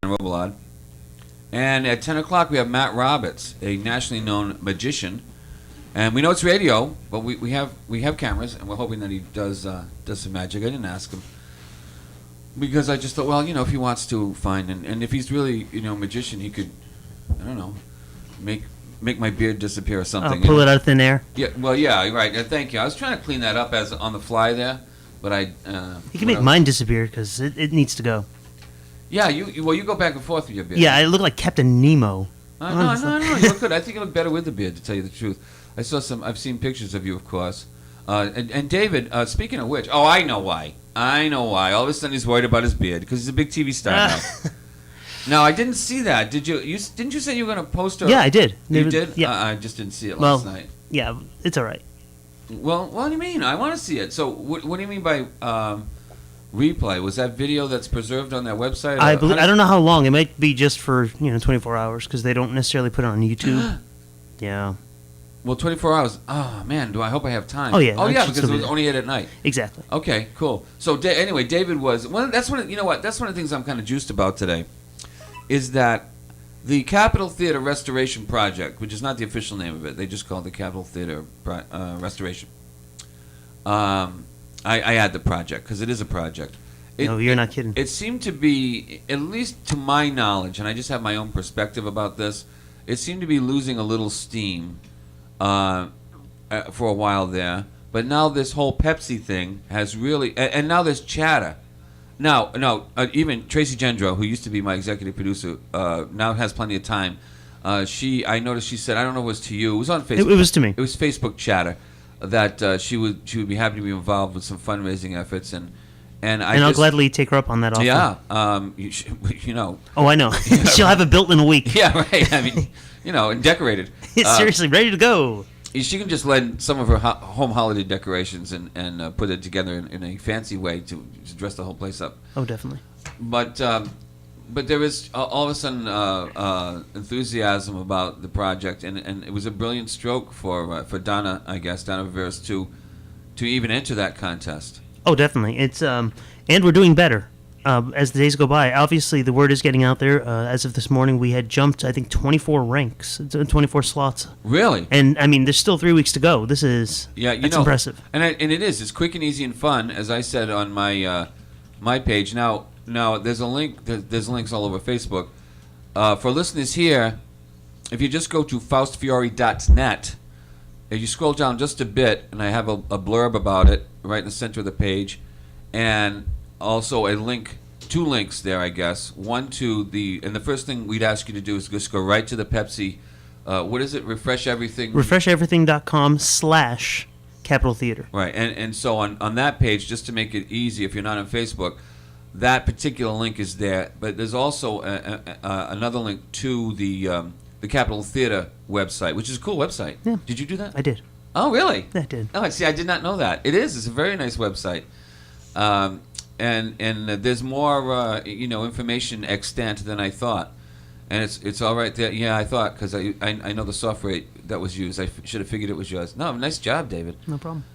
Robillard. And at 10 o'clock, we have Matt Roberts, a nationally known magician. And we know it's radio, but we have cameras, and we're hoping that he does some magic. I didn't ask him because I just thought, well, if he wants to, fine. And if he's really, a magician, he could, I don't know, make my beard disappear or something. Pull it out of thin air. Yeah, well, yeah, right. Thank you. I was trying to clean that up as on the fly there, but I. You can make mine disappear because it needs to go. Yeah, you go back and forth with your beard. Yeah, I look like Captain Nemo. No, you look good. I think you look better with the beard, to tell you the truth. I've seen pictures of you, of course. And David, speaking of which, I know why. All of a sudden he's worried about his beard because he's a big TV star now. No, I didn't see that. Did you? Didn't you say you were going to post it? Yeah, I did. You did? Yeah. I just didn't see it last night. Yeah, it's all right. Well, what do you mean? I want to see it. So, what do you mean by replay? Was that video that's preserved on their website? I don't know how long. It might be just for 24 hours because they don't necessarily put it on YouTube. Yeah. Well, 24 hours. Oh man, I hope I have time. Oh yeah. Oh yeah, because it was only at night. Exactly. Okay, cool. So anyway, David was that's one. That's one of the things I'm kind of juiced about today, is that the Capitol Theater Restoration Project, which is not the official name of it, they just call it the Capitol Theater Restoration. I add the project because it is a project. No, you're not kidding. It seemed to be, at least to my knowledge, and I just have my own perspective about this, it seemed to be losing a little steam for a while there. But now this whole Pepsi thing has really, and now there's chatter. Now, even Tracy Gendro, who used to be my executive producer, now has plenty of time. I noticed she said, I don't know if it was to you, it was on Facebook. It was to me. It was Facebook chatter that she would be happy to be involved with some fundraising efforts, and I'll gladly take her up on that offer. Yeah, Oh, I know. She'll have it built in a week. Yeah, right. I mean, and decorated. Seriously, ready to go. She can just lend some of her home holiday decorations and put it together in a fancy way to dress the whole place up. Oh, definitely. But there is all of a sudden enthusiasm about the project, and it was a brilliant stroke for Donna, I guess, Donna Viveris to even enter that contest. Oh, definitely. It's and we're doing better as the days go by. Obviously, the word is getting out there. As of this morning, we had jumped, I think, 24 ranks, 24 slots. Really? And I mean, there's still 3 weeks to go. This is that's impressive. And it is. It's quick and easy and fun, as I said on my my page. Now there's a link. There's links all over Facebook. For listeners here, if you just go to faustfiore.net, if you scroll down just a bit, and I have a blurb about it right in the center of the page, and also two links there, I guess. One to and the first thing we'd ask you to do is just go right to the Pepsi. What is it? Refresh Everything. Refresheverything.com/Capitol Theater. Right, and so on that page, just to make it easy, if you're not on Facebook, that particular link is there. But there's also another link to the Capitol Theater website, which is a cool website. Yeah. Did you do that? I did. Oh, really? I did. Oh, I see. I did not know that. It is. It's a very nice website. And there's more information extant than I thought, and it's all right there. Yeah, I thought, because I know the software that was used. I should have figured it was yours. No, nice job, David. No problem.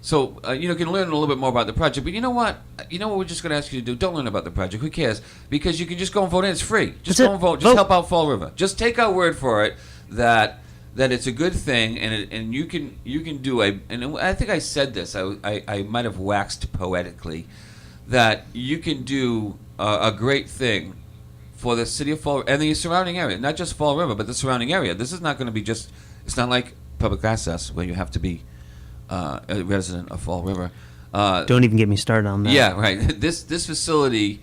So you can learn a little bit more about the project. But you know what? We're just going to ask you to do? Don't learn about the project. Who cares? Because you can just go and vote in. It's free. Just go and vote. Just help out Fall River. Just take our word for it that it's a good thing, and you can do and I think I said this. I might have waxed poetically that you can do a great thing for the city of Fall River and the surrounding area. Not just Fall River, but the surrounding area. This is not going to be just. It's not like public access where you have to be a resident of Fall River. Don't even get me started on that. Yeah, right. This facility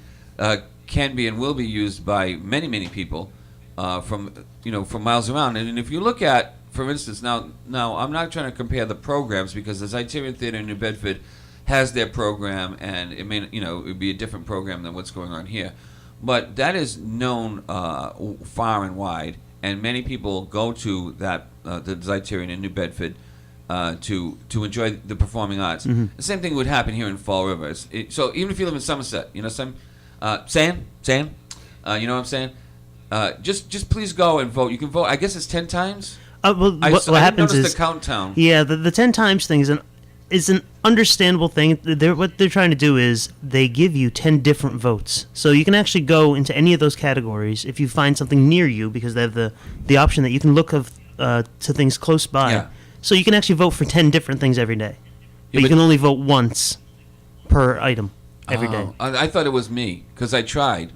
can be and will be used by many people from miles around. And if you look at, for instance, now I'm not trying to compare the programs because the Zeitarian Theater in New Bedford has their program, and it may it would be a different program than what's going on here, but that is known far and wide, and many people go to that the Zeitarian in New Bedford to enjoy the performing arts. Mm-hmm. The same thing would happen here in Fall River. So even if you live in Somerset, saying, you know what I'm saying? Just please go and vote. You can vote. I guess it's 10 times. What happens is the countdown. Yeah, the 10 times thing is is an understandable thing. What they're trying to do is they give you 10 different votes. So you can actually go into any of those categories if you find something near you, because they have the option that you can look to things close by. Yeah. So you can actually vote for 10 different things every day. But you but- can only vote once per item every day. I thought it was me because I tried.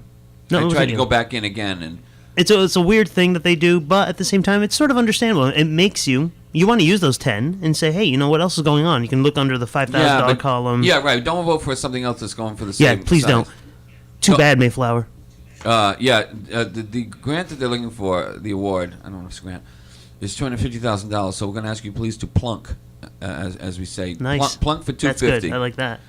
No, it I wasn't tried to you. go back in again, and It's a weird thing that they do, but at the same time, it's sort of understandable. It makes you want to use those 10 and say, hey, you know what else is going on? You can look under the $5,000 column. Yeah, right. Don't vote for something else that's going for the Yeah, same. please size. don't. Too No. bad, Mayflower. The grant that they're looking for, the award, I don't know if it's a grant, is $250,000. So we're going to ask you please to plunk, as we say. Nice. Plunk for That's $250,000. good. I like that.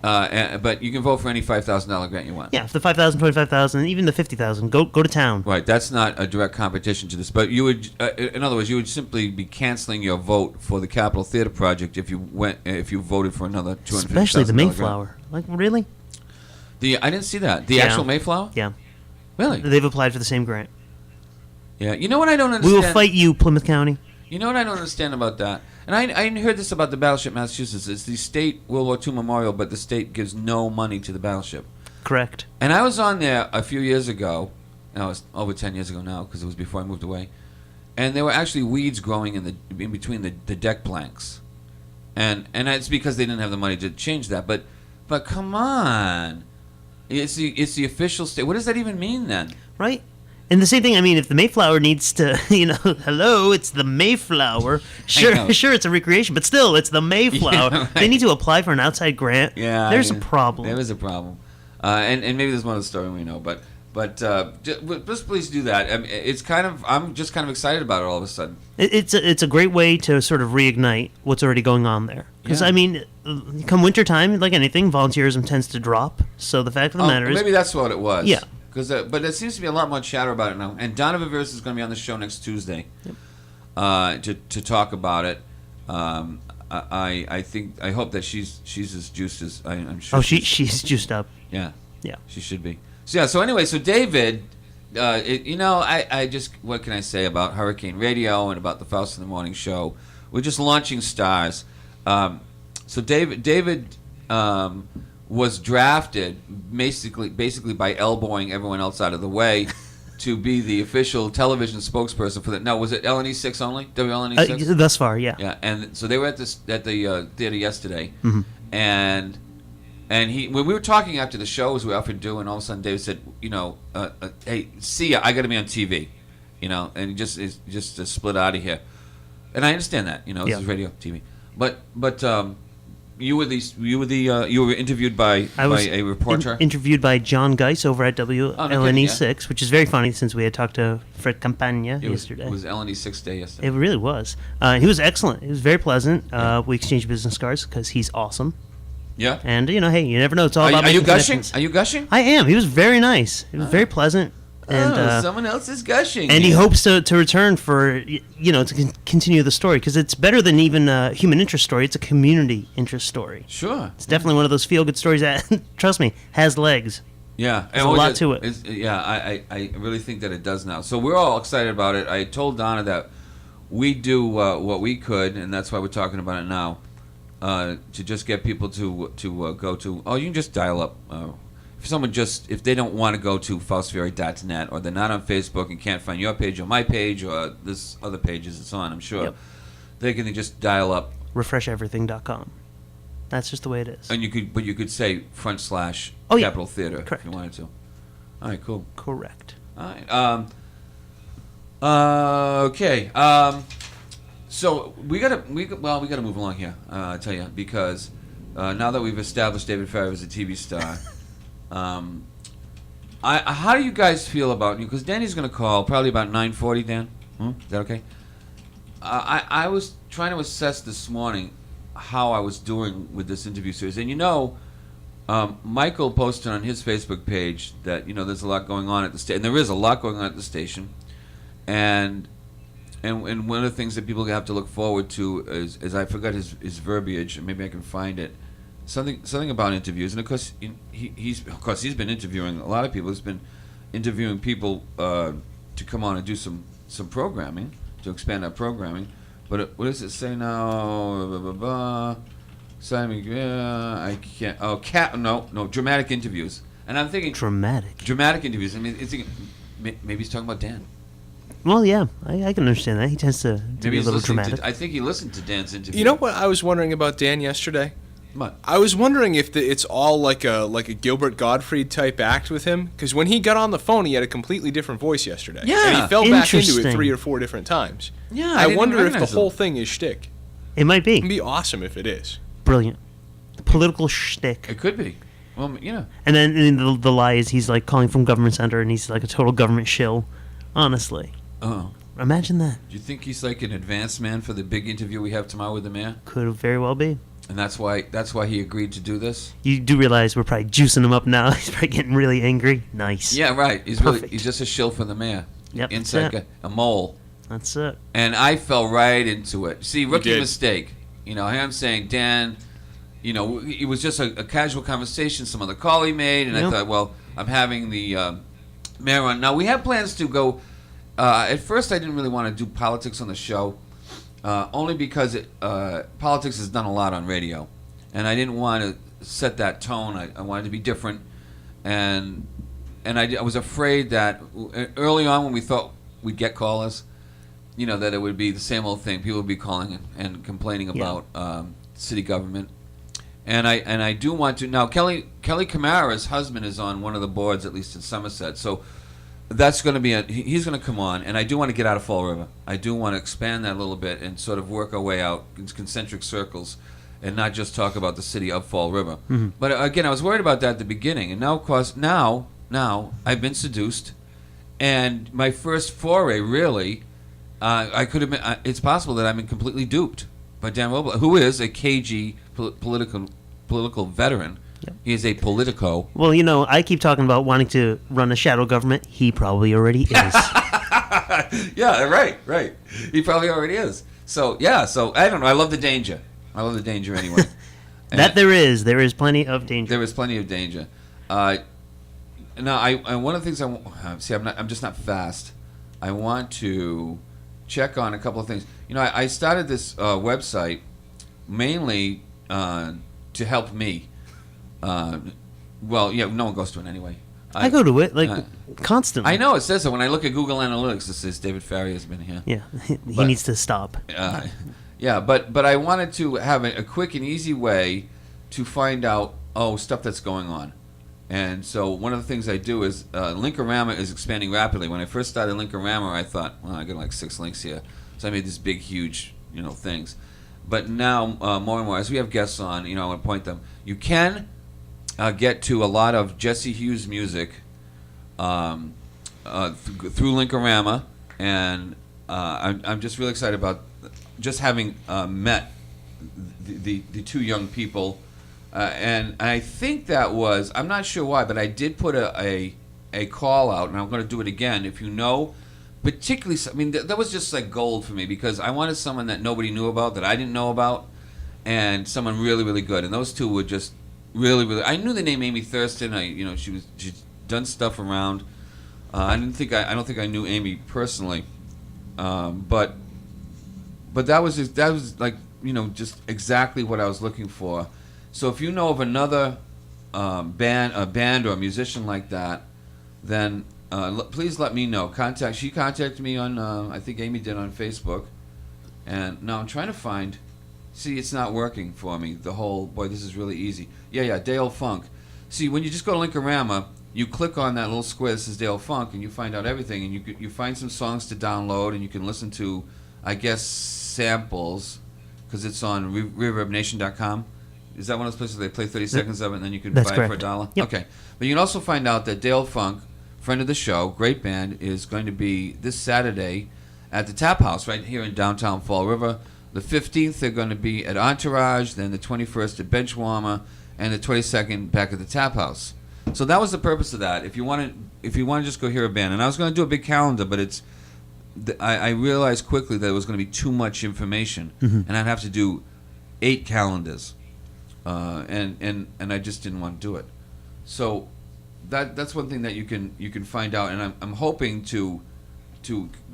But you can vote for any $5,000 grant you want. Yeah, if the 5,000, 25,000, even the 50,000, go to town. Right, that's not a direct competition to this, but you would, in other words, you would simply be canceling your vote for the Capitol Theater project if you voted for another $250,000. Especially the grant. Mayflower. Like, really? I didn't see that. The Yeah. actual Mayflower? Yeah. Really? They've applied for the same grant. Yeah. You know what I don't We understand? will fight you, Plymouth County. You know what I don't understand about that? And I heard this about the Battleship Massachusetts. It's the state World War II memorial, but the state gives no money to the battleship. Correct. And I was on there a few years ago. Now it's over 10 years ago now because it was before I moved away. And there were actually weeds growing in between the deck planks. And it's because they didn't have the money to change that. But come on. It's the official state. What does that even mean then? Right? And the same thing, I mean, if the Mayflower needs to, hello, it's the Mayflower. know. Sure, it's a recreation, but still, it's the Mayflower. Yeah, right. They need to apply for an outside grant. Yeah, There's a problem. There is a problem, and maybe there's more to the story we know, but just please do that. I mean, I'm just kind of excited about it all of a sudden. It's a great way to sort of reignite what's already going on there. Because, Yeah. I mean, come wintertime, like anything, volunteerism tends to drop. So the fact of the matter is, Maybe that's what it was. Yeah. But there seems to be a lot more chatter about it now. And Donna Viveris is going to be on the show next Tuesday to talk about it. I hope that she's as juiced as I'm sure. she's juiced up. Yeah. Yeah. She should be. So anyway, David, I just, what can I say about Hurricane Radio and about the Faust in the Morning show? We're just launching stars. So David was drafted basically by elbowing everyone else out of the way to be the official television spokesperson for that. Now, was it LNE6 only? WLNE6? Thus far, yeah. Yeah, and so they were at the theater yesterday, Mm-hmm. and when we were talking after the show, as we often do, and all of a sudden David said, "Hey, see ya, I got to be on TV," and he just split out of here, and I understand that, this Yeah. is radio, TV, but you were interviewed by a reporter. Interviewed by John Geis over at WLNE6, yeah. which is very funny since we had talked to Fred Campagna yesterday. It was LNE6 day yesterday. It really was. He was excellent. He was very pleasant. We exchanged business cards because he's awesome. Yeah. And, hey, you never know. It's all Are about you making gushing? connections. Are you gushing? I am. He was very nice. He was very pleasant. And someone else is gushing. and he here. hopes to return for, to continue the story, because it's better than even a human interest story. It's a community interest story. Sure. It's definitely one of those feel-good stories that, trust me, has legs. Yeah, There's a lot to it. I really think that it does now. So we're all excited about it. I told Donna that we do what we could, and that's why we're talking about it now, to just get people to go to. Oh, you can just dial up. If they don't want to go to faustferry.net, or they're not on Facebook and can't find your page or my page or this other pages it's on, I'm sure, Yep. they can just dial up. Refresheverything.com. That's just the way it is. And you could say / Oh, yeah. Capitol Theater Correct. if you wanted to. All right, cool. Correct. All right. Okay. So we gotta move along here. I tell you, because now that we've established David Farrar as a TV star, how do you guys feel about you? Because Danny's gonna call probably about 9:40. Dan, is that okay? I was trying to assess this morning how I was doing with this interview series, and Michael posted on his Facebook page that there's a lot going on at the station, and there is a lot going on at the station, and one of the things that people have to look forward to is I forgot his verbiage, and maybe I can find it. Something about interviews, and of course he's been interviewing a lot of people. He's been interviewing people to come on and do some programming, to expand our programming. But what does it say now? Simon, I can't. Oh, no, dramatic interviews. And I'm thinking dramatic interviews. I mean, maybe he's talking about Dan. Well, yeah, I can understand that. He tends to Maybe be a he's little listening dramatic. I think he listened to Dan's interview. You know what I was wondering about Dan yesterday? What? I was wondering if it's all like a Gilbert Gottfried type act with him, because when he got on the phone, he had a completely different voice yesterday. Yeah. And he fell back into it Interesting. 3 or 4 different times. Yeah, I didn't wonder if the recognize whole him. thing is shtick. It might It'd be be awesome if it is. brilliant, political shtick. It could be. Well, you know. And then the lie is he's like calling from government center, and he's like a total government shill. Honestly, Oh. imagine that. Do you think he's like an advanced man for the big interview we have tomorrow with the mayor? Could very well be. And that's why he agreed to do this? You do realize we're probably juicing him up now. He's probably getting really angry. Nice. Yeah, right. Perfect. He's just a shill for the mayor. Yep, Inside that's it. guy, a mole. That's it. And I fell right into it. See, rookie did. mistake. You know, I'm saying, Dan, you know, it was just a casual conversation some other call he made, and I Yep. thought, well, I'm having the mayor on. Now, we have plans to go. At first, I didn't really want to do politics on the show, only because politics is done a lot on radio. And I didn't want to set that tone. I wanted to be different. And I was afraid that early on when we thought we'd get callers, you know, that it would be the same old thing. People would be calling and complaining about city government. And I do want to now. Kelly Camara's husband is on one of the boards, at least in Somerset. So that's going to be he's going to come on, and I do want to get out of Fall River. I do want to expand that a little bit and sort of work our way out in concentric circles, and not just talk about the city of Fall River. Mm-hmm. But again, I was worried about that at the beginning, and now, of course, now I've been seduced, and my first foray really. I could have been. It's possible that I've been completely duped by Dan Robel, who is a KG political veteran. Yep. He is a politico. Well, you know, I keep talking about wanting to run a shadow government. He probably already is. Yeah, right. He probably already is. So yeah. So I don't know. I love the danger. I love the danger anyway. That there is plenty of danger. There is plenty of danger. Now, I one of the things I'm just not fast. I want to check on a couple of things. You know, I started this website mainly to help me. Well, yeah, no one goes to it anyway. I go to it constantly. I know it says that when I look at Google Analytics. It says David Ferry has been here. Yeah, he But- needs to stop. Yeah, but I wanted to have a quick and easy way to find out stuff that's going on. And so one of the things I do is Linkorama is expanding rapidly. When I first started Linkorama, I thought, well, I got like 6 links here. So I made these big, huge, things. But now more and more, as we have guests on, I want to point them. You can get to a lot of Jesse Hughes music through Linkorama, and I'm just really excited about just having met the 2 young people. And I think that was, I'm not sure why, but I did put a call out, and I'm going to do it again. If you know, particularly, I mean, that was just like gold for me, because I wanted someone that nobody knew about, that I didn't know about, and someone really, really good. And those 2 were just really, really. I knew the name Amy Thurston. She's done stuff around. I don't think I knew Amy personally, but that was like just exactly what I was looking for. So if you know of another band or a musician like that, then please let me know. She contacted me on, I think Amy did, on Facebook. And now I'm trying to find, see, it's not working for me. This is really easy. Yeah, Dale Funk. See, when you just go to Linkorama, you click on that little square that says Dale Funk, and you find out everything. And you find some songs to download, and you can listen to, I guess, samples, because it's on ReverbNation.com. Is that one of those places they play 30 seconds of it and then you can buy That's it for correct. $1? Yep. Okay. But you can also find out that Dale Funk, friend of the show, great band, is going to be this Saturday at the Tap House right here in downtown Fall River. The 15th, they're going to be at Entourage, then the 21st at Benchwarmer, and the 22nd back at the Tap House. So that was the purpose of that. If you want to just go hear a band, and I was going to do a big calendar, but I realized quickly that it was going to be too much information, and I'd have to do 8 calendars. And I just didn't want to do it. So that's one thing that you can find out, and I'm hoping to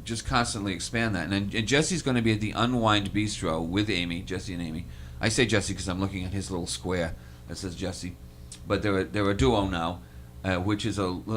just constantly expand that. And Jesse's going to be at the Unwind Bistro with Amy, Jesse and Amy, I say Jesse because I'm looking at his little square that says Jesse, but they're a duo now, which is a little